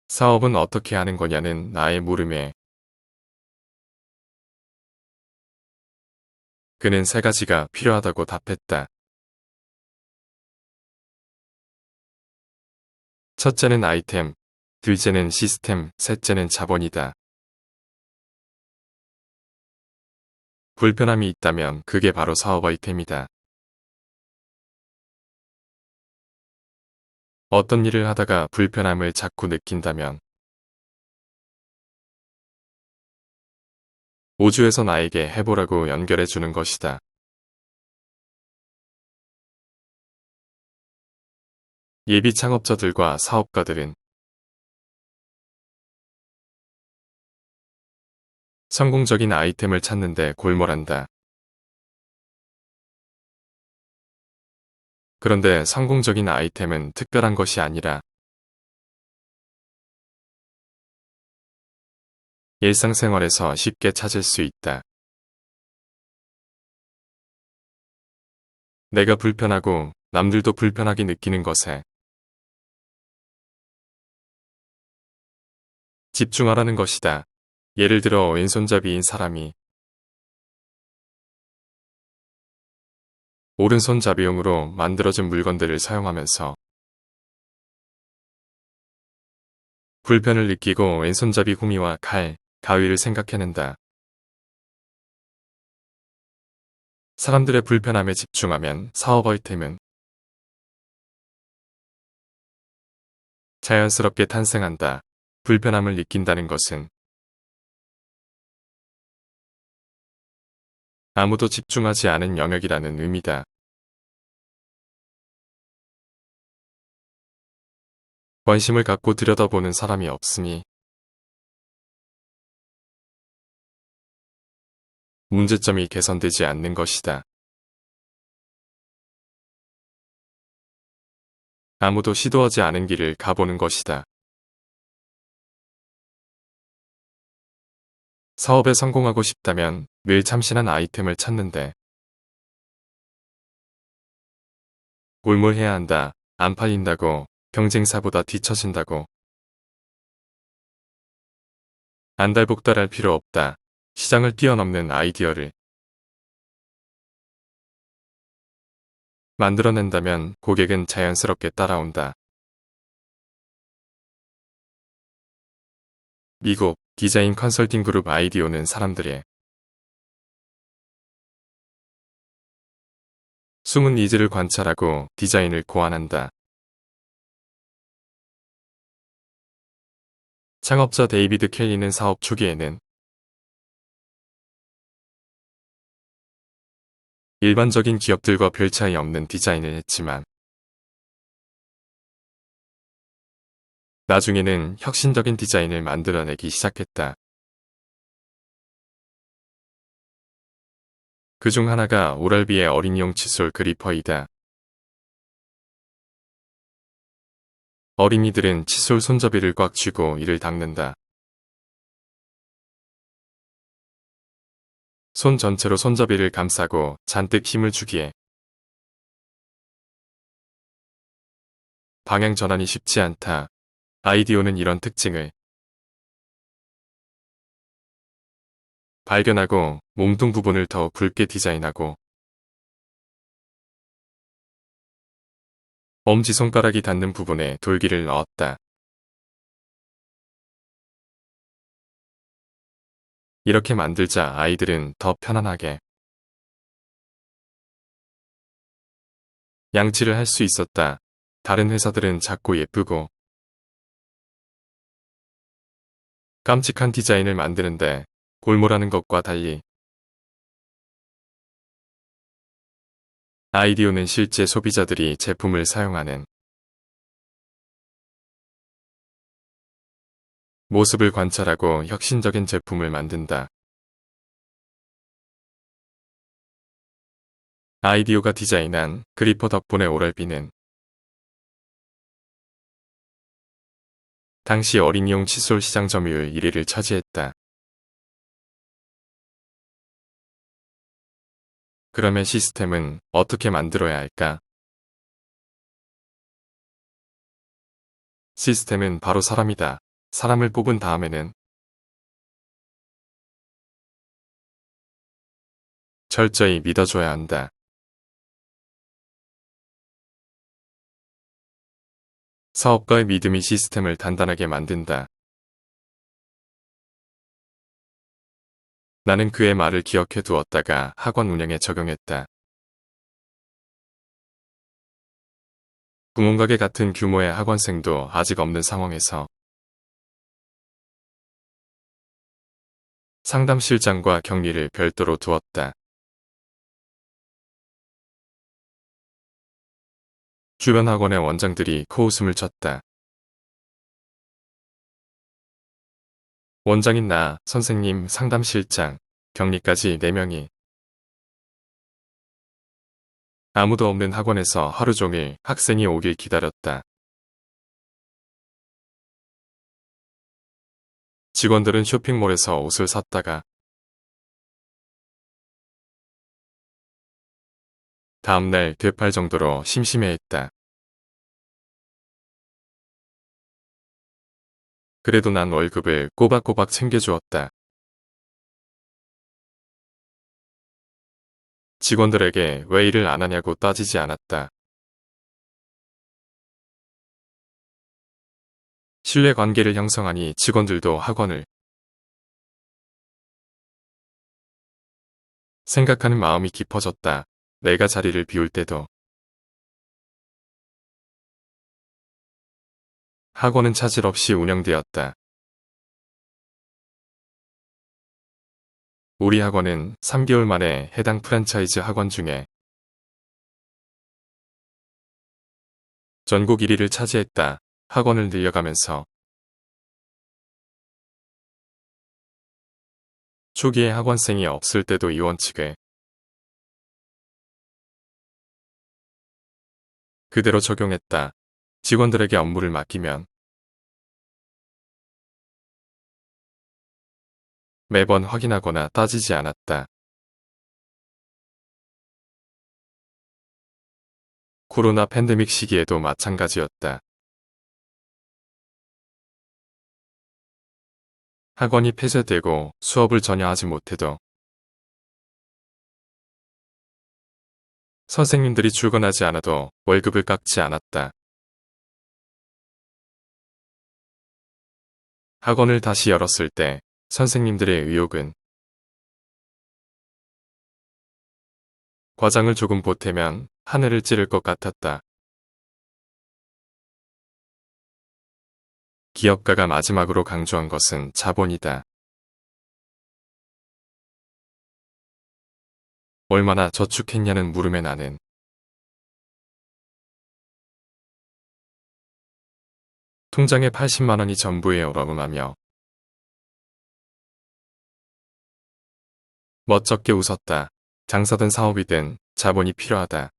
사업은 어떻게 하는 거냐는 나의 물음에 그는 세 가지가 필요하다고 답했다. 첫째는 아이템, 둘째는 시스템, 셋째는 자본이다. 불편함이 있다면 그게 바로 사업 아이템이다. 어떤 일을 하다가 불편함을 자꾸 느낀다면 우주에서 나에게 해보라고 연결해 주는 것이다. 예비 창업자들과 사업가들은 성공적인 아이템을 찾는데 골몰한다. 그런데 성공적인 아이템은 특별한 것이 아니라 일상생활에서 쉽게 찾을 수 있다. 내가 불편하고 남들도 불편하게 느끼는 것에 집중하라는 것이다. 예를 들어 왼손잡이인 사람이 오른손잡이용으로 만들어진 물건들을 사용하면서 불편을 느끼고 왼손잡이 구미와 칼, 가위를 생각해낸다. 사람들의 불편함에 집중하면 사업 아이템은 자연스럽게 탄생한다. 불편함을 느낀다는 것은 아무도 집중하지 않은 영역이라는 의미다. 관심을 갖고 들여다보는 사람이 없으니 문제점이 개선되지 않는 것이다. 아무도 시도하지 않은 길을 가보는 것이다. 사업에 성공하고 싶다면 늘 참신한 아이템을 찾는데 골몰해야 한다. 안 팔린다고, 경쟁사보다 뒤처진다고. 안달복달할 필요 없다. 시장을 뛰어넘는 아이디어를 만들어낸다면 고객은 자연스럽게 따라온다. 미국 디자인 컨설팅 그룹 아이디오는 사람들의 숨은 니즈를 관찰하고 디자인을 고안한다. 창업자 데이비드 켈리는 사업 초기에는 일반적인 기업들과 별 차이 없는 디자인을 했지만 나중에는 혁신적인 디자인을 만들어내기 시작했다. 그중 하나가 오랄비의 어린이용 칫솔 그리퍼이다. 어린이들은 칫솔 손잡이를 꽉 쥐고 이를 닦는다. 손 전체로 손잡이를 감싸고 잔뜩 힘을 주기에 방향 전환이 쉽지 않다. 아이디오는 이런 특징을 발견하고 몸통 부분을 더 굵게 디자인하고 엄지손가락이 닿는 부분에 돌기를 넣었다. 이렇게 만들자 아이들은 더 편안하게 양치를 할 수 있었다. 다른 회사들은 작고 예쁘고 깜찍한 디자인을 만드는데 골몰하는 것과 달리 아이디오는 실제 소비자들이 제품을 사용하는 모습을 관찰하고 혁신적인 제품을 만든다. 아이디오가 디자인한 그리퍼 덕분에 오랄비는 당시 어린이용 칫솔 시장 점유율 1위를 차지했다. 그러면 시스템은 어떻게 만들어야 할까? 시스템은 바로 사람이다. 사람을 뽑은 다음에는 철저히 믿어줘야 한다. 사업가의 믿음이 시스템을 단단하게 만든다. 나는 그의 말을 기억해 두었다가 학원 운영에 적용했다. 구멍가게 같은 규모의 학원생도 아직 없는 상황에서 상담실장과 격리를 별도로 두었다. 주변 학원의 원장들이 코웃음을 쳤다. 원장인 나, 선생님, 상담실장, 격리까지 4명이 아무도 없는 학원에서 하루 종일 학생이 오길 기다렸다. 직원들은 쇼핑몰에서 옷을 샀다가 다음날 되팔 정도로 심심해했다. 그래도 난 월급을 꼬박꼬박 챙겨주었다. 직원들에게 왜 일을 안 하냐고 따지지 않았다. 신뢰관계를 형성하니 직원들도 학원을 생각하는 마음이 깊어졌다. 내가 자리를 비울 때도 학원은 차질 없이 운영되었다. 우리 학원은 3개월 만에 해당 프랜차이즈 학원 중에 전국 1위를 차지했다. 학원을 늘려가면서 초기에 학원생이 없을 때도 이 원칙을 그대로 적용했다. 직원들에게 업무를 맡기면 매번 확인하거나 따지지 않았다. 코로나 팬데믹 시기에도 마찬가지였다. 학원이 폐쇄되고 수업을 전혀 하지 못해도 선생님들이 출근하지 않아도 월급을 깎지 않았다. 학원을 다시 열었을 때 선생님들의 의욕은 과장을 조금 보태면 하늘을 찌를 것 같았다. 기업가가 마지막으로 강조한 것은 자본이다. 얼마나 저축했냐는 물음에 나는 통장에 80만 원이 전부예요라고 하며 멋쩍게 웃었다. 장사든 사업이든 자본이 필요하다.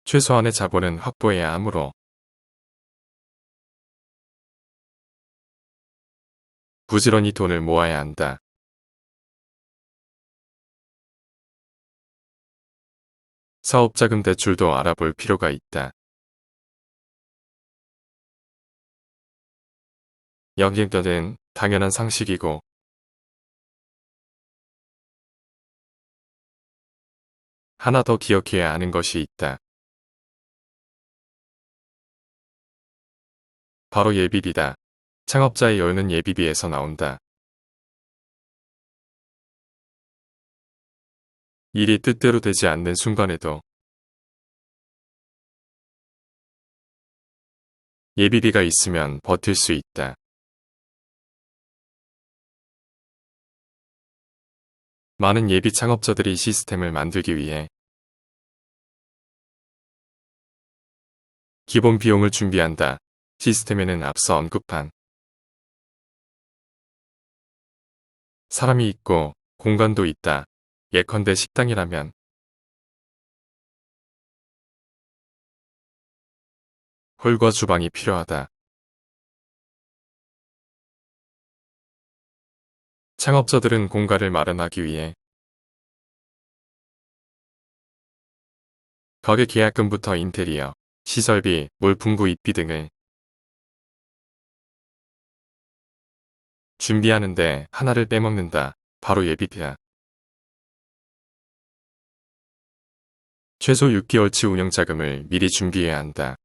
최소한의 자본은 확보해야 하므로 부지런히 돈을 모아야 한다. 사업자금 대출도 알아볼 필요가 있다. 영객들은 당연한 상식이고 하나 더 기억해야 하는 것이 있다. 바로 예비비다. 창업자의 여유는 예비비에서 나온다. 일이 뜻대로 되지 않는 순간에도 예비비가 있으면 버틸 수 있다. 많은 예비 창업자들이 시스템을 만들기 위해 기본 비용을 준비한다. 시스템에는 앞서 언급한 사람이 있고 공간도 있다. 예컨대 식당이라면 홀과 주방이 필요하다. 창업자들은 공간을 마련하기 위해 가게 계약금부터 인테리어, 시설비, 물품구 입비 등을 준비하는데 하나를 빼먹는다. 바로 예비비야. 최소 6개월치 운영자금을 미리 준비해야 한다.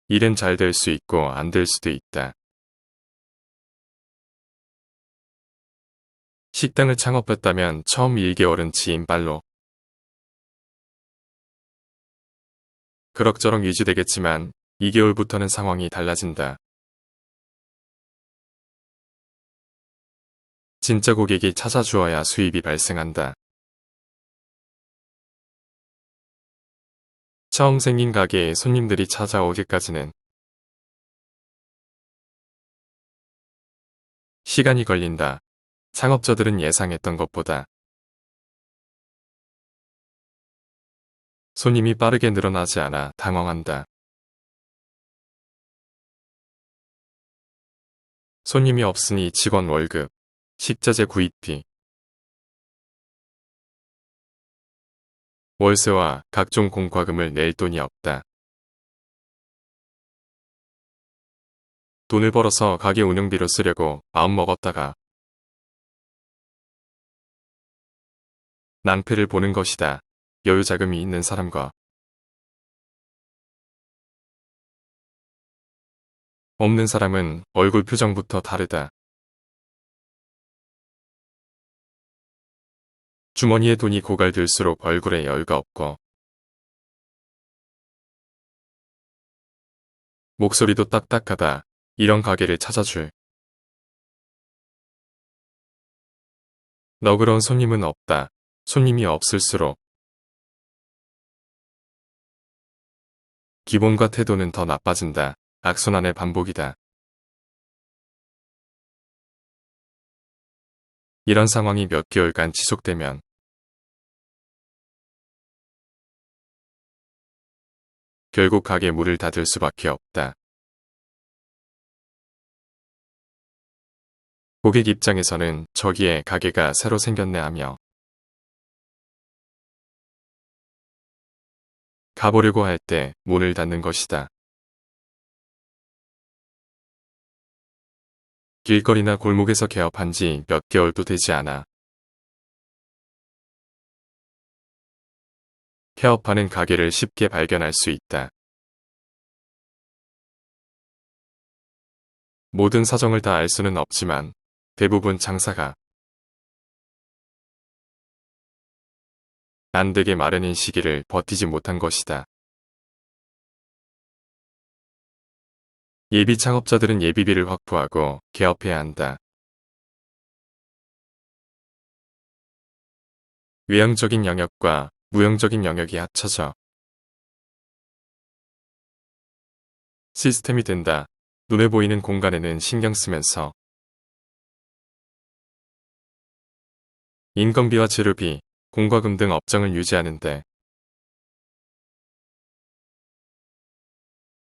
일은 잘 될 수 있고 안 될 수도 있다. 식당을 창업했다면 처음 1개월은 지인발로 그럭저럭 유지되겠지만 2개월부터는 상황이 달라진다. 진짜 고객이 찾아주어야 수입이 발생한다. 처음 생긴 가게에 손님들이 찾아오기까지는 시간이 걸린다. 창업자들은 예상했던 것보다 손님이 빠르게 늘어나지 않아 당황한다. 손님이 없으니 직원 월급, 식자재 구입비, 월세와 각종 공과금을 낼 돈이 없다. 돈을 벌어서 가게 운영비로 쓰려고 마음먹었다가 낭패를 보는 것이다. 여유 자금이 있는 사람과 없는 사람은 얼굴 표정부터 다르다. 주머니에 돈이 고갈될수록 얼굴에 여유가 없고 목소리도 딱딱하다. 이런 가게를 찾아줄 너그러운 손님은 없다. 손님이 없을수록 기본과 태도는 더 나빠진다. 악순환의 반복이다. 이런 상황이 몇 개월간 지속되면 결국 가게 문을 닫을 수밖에 없다. 고객 입장에서는 저기에 가게가 새로 생겼네 하며 가보려고 할 때 문을 닫는 것이다. 길거리나 골목에서 개업한 지 몇 개월도 되지 않아 폐업하는 가게를 쉽게 발견할 수 있다. 모든 사정을 다 알 수는 없지만 대부분 장사가 안 되게 마련인 시기를 버티지 못한 것이다. 예비 창업자들은 예비비를 확보하고 개업해야 한다. 외형적인 영역과 무형적인 영역이 합쳐져 시스템이 된다. 눈에 보이는 공간에는 신경 쓰면서 인건비와 재료비, 공과금 등 업장을 유지하는데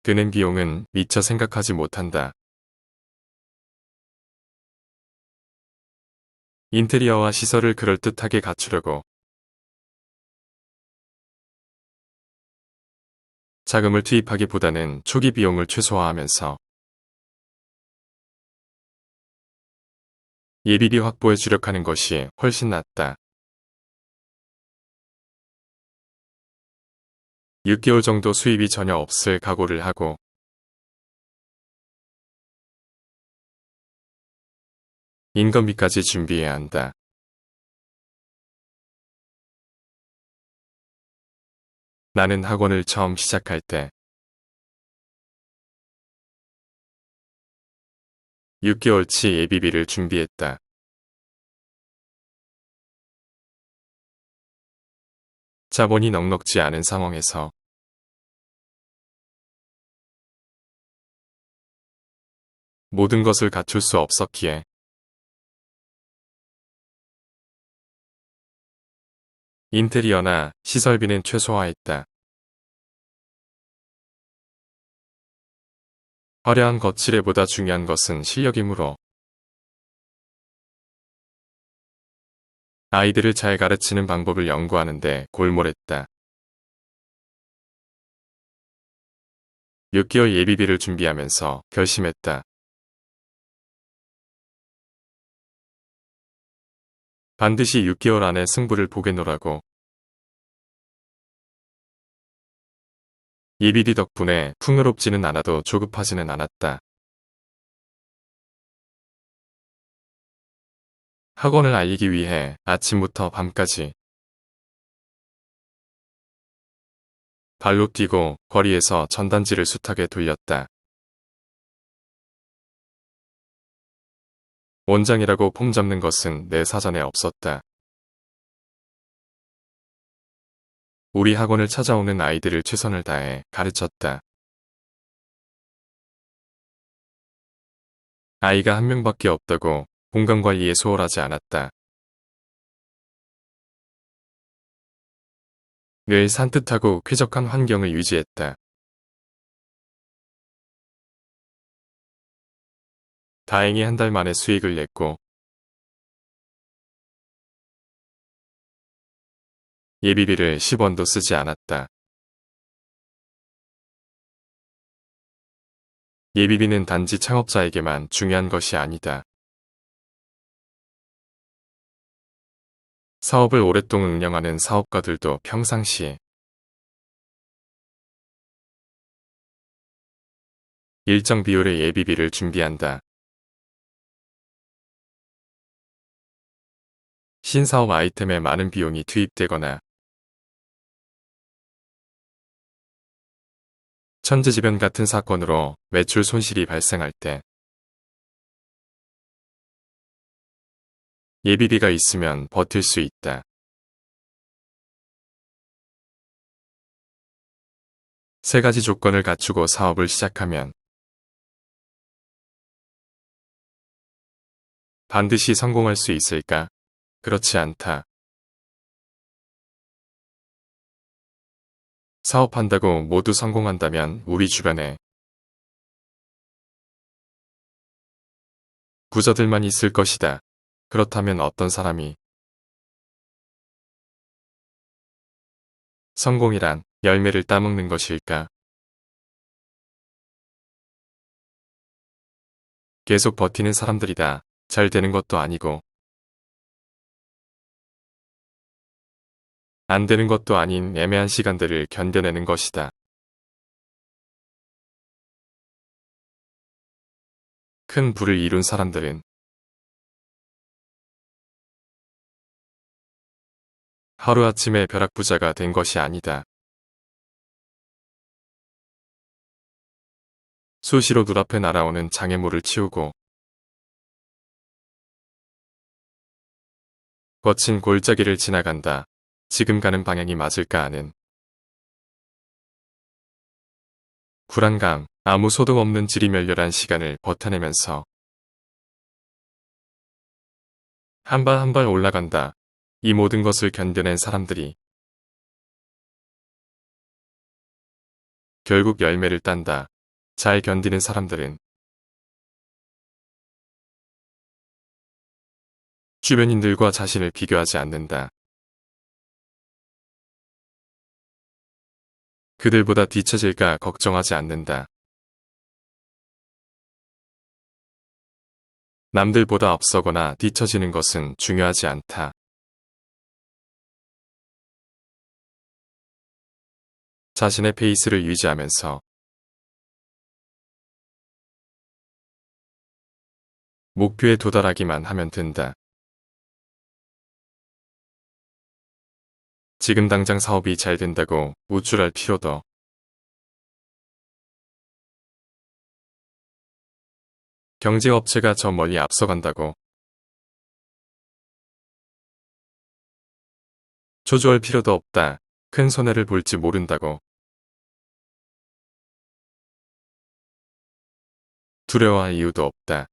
드는 비용은 미처 생각하지 못한다. 인테리어와 시설을 그럴듯하게 갖추려고 자금을 투입하기보다는 초기 비용을 최소화하면서 예비비 확보에 주력하는 것이 훨씬 낫다. 6개월 정도 수입이 전혀 없을 각오를 하고 인건비까지 준비해야 한다. 나는 학원을 처음 시작할 때 6개월치 예비비를 준비했다. 자본이 넉넉지 않은 상황에서 모든 것을 갖출 수 없었기에 인테리어나 시설비는 최소화했다. 화려한 거칠애보다 중요한 것은 실력이므로 아이들을 잘 가르치는 방법을 연구하는데 골몰했다. 6개월 예비비를 준비하면서 결심했다. 반드시 6개월 안에 승부를 보게 놓으라고. 예비비 덕분에 풍요롭지는 않아도 조급하지는 않았다. 학원을 알리기 위해 아침부터 밤까지 발로 뛰고 거리에서 전단지를 숱하게 돌렸다. 원장이라고 폼 잡는 것은 내 사전에 없었다. 우리 학원을 찾아오는 아이들을 최선을 다해 가르쳤다. 아이가 한 명밖에 없다고 공간관리에 소홀하지 않았다. 늘 산뜻하고 쾌적한 환경을 유지했다. 다행히 한 달 만에 수익을 냈고 예비비를 10원도 쓰지 않았다. 예비비는 단지 창업자에게만 중요한 것이 아니다. 사업을 오랫동안 운영하는 사업가들도 평상시에 일정 비율의 예비비를 준비한다. 신사업 아이템에 많은 비용이 투입되거나 천재지변 같은 사건으로 매출 손실이 발생할 때 예비비가 있으면 버틸 수 있다. 세 가지 조건을 갖추고 사업을 시작하면 반드시 성공할 수 있을까? 그렇지 않다. 사업한다고 모두 성공한다면 우리 주변에 부자들만 있을 것이다. 그렇다면 어떤 사람이 성공이란 열매를 따먹는 것일까? 계속 버티는 사람들이다. 잘 되는 것도 아니고 안 되는 것도 아닌 애매한 시간들을 견뎌내는 것이다. 큰 부를 이룬 사람들은 하루아침에 벼락부자가 된 것이 아니다. 수시로 눈앞에 날아오는 장애물을 치우고 거친 골짜기를 지나간다. 지금 가는 방향이 맞을까 하는 불안감, 아무 소득 없는 지리멸렬한 시간을 버텨내면서 한 발 한 발 올라간다. 이 모든 것을 견뎌낸 사람들이 결국 열매를 딴다. 잘 견디는 사람들은 주변인들과 자신을 비교하지 않는다. 그들보다 뒤처질까 걱정하지 않는다. 남들보다 앞서거나 뒤처지는 것은 중요하지 않다. 자신의 페이스를 유지하면서 목표에 도달하기만 하면 된다. 지금 당장 사업이 잘 된다고 우쭐할 필요도 경쟁업체가 저 멀리 앞서간다고 초조할 필요도 없다. 큰 손해를 볼지 모른다고 두려워할 이유도 없다.